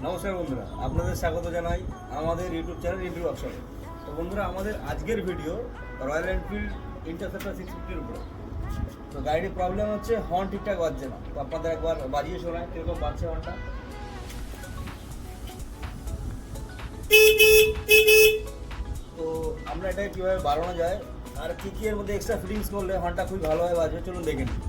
নমস্কার বন্ধুরা, আপনাদের স্বাগত জানাই আমাদের ইউটিউব চ্যানেল রিভিউ ওয়ার্কশপে। তো বন্ধুরা, আমাদের আজকের ভিডিও রয়্যাল এনফিল্ড ইন্টারসেপ্টর 650-র উপরে। তো গাড়ির প্রবলেম হচ্ছে হর্ন ঠিকঠাক বাজছে না। তো আপনাদের একবার বাজিয়ে শোনায় কীরকম বাজছে হর্নটা। তো আমরা এটাকে কীভাবে বাড়ানো যায় আর কী কী এর মধ্যে এক্সট্রা ফিটিংস করলে হর্নটা খুব ভালোভাবে বাজবে, চলুন দেখে নিই।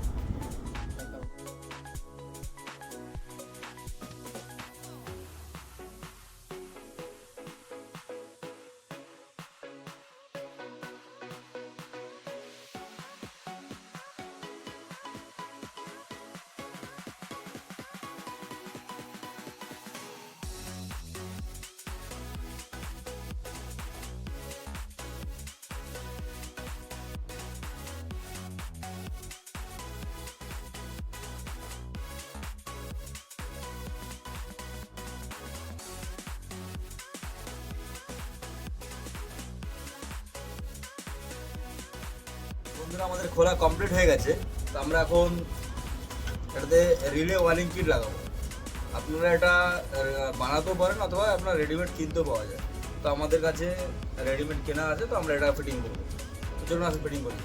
বন্ধুরা, আমাদের খোলা কমপ্লিট হয়ে গেছে। তো আমরা এখন এটাতে রিলে ওয়ালিং কিট লাগাবো। আপনারা এটা বানাতেও পারেন অথবা আপনার রেডিমেড কিনতেও পাওয়া যায়। তো আমাদের কাছে রেডিমেড কেনা আছে, তো আমরা এটা ফিটিং করবো। তো চলুন আসলে ফিটিং করি।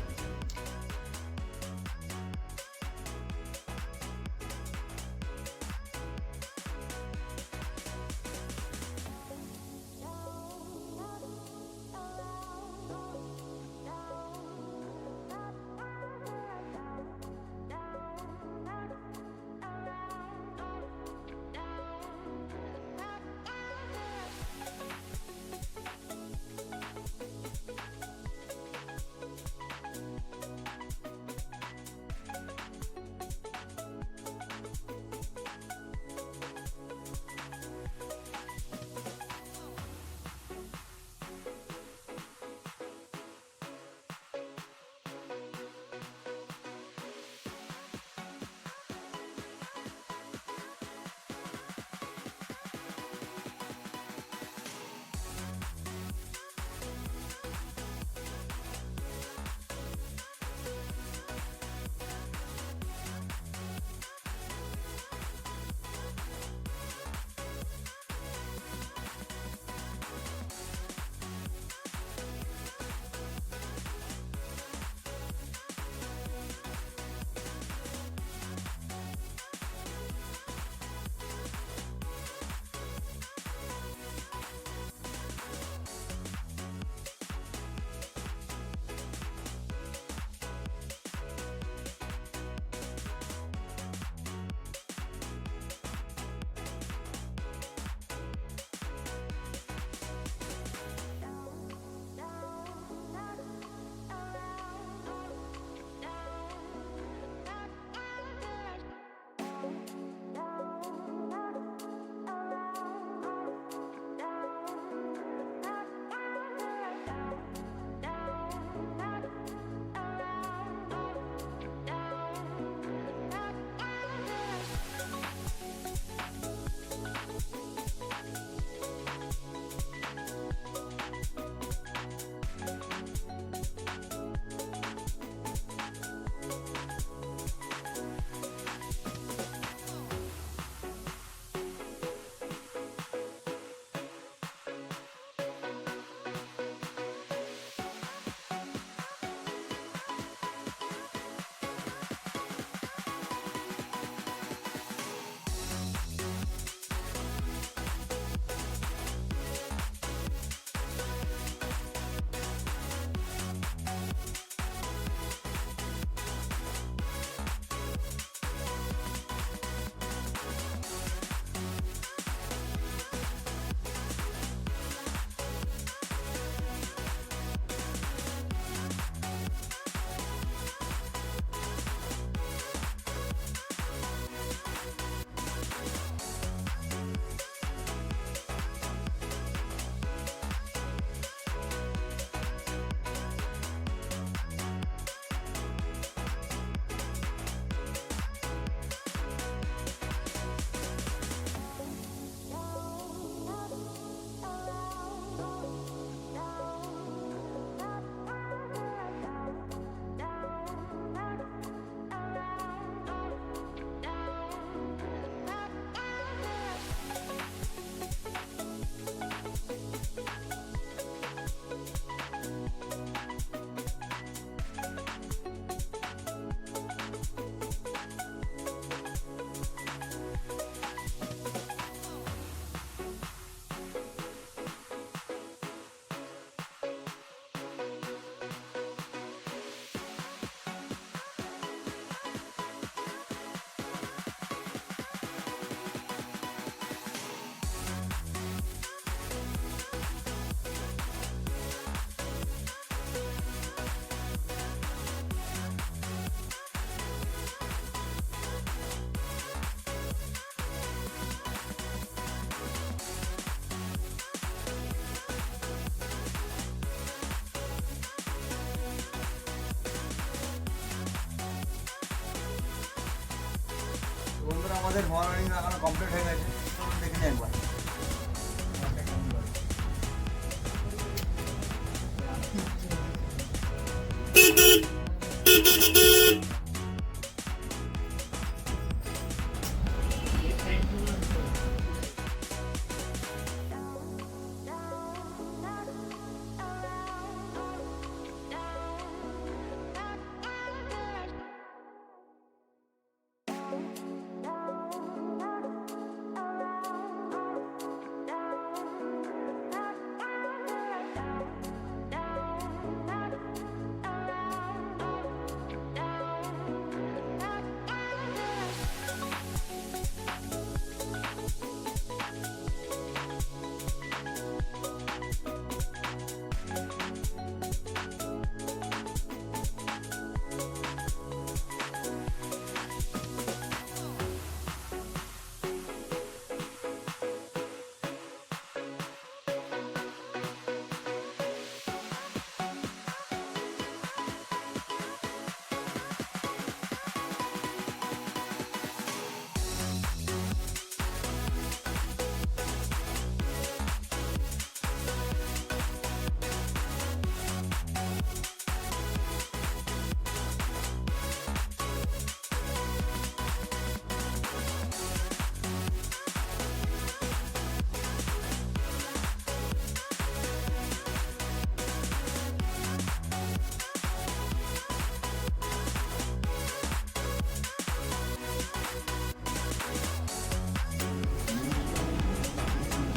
আমাদের ফল ওয়ারিং লাগানো কমপ্লিট হয়ে গেছে, চলুন দেখে নিই একবার।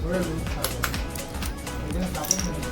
ধরে লুট থাকবে, এখানে কাপড় নেই।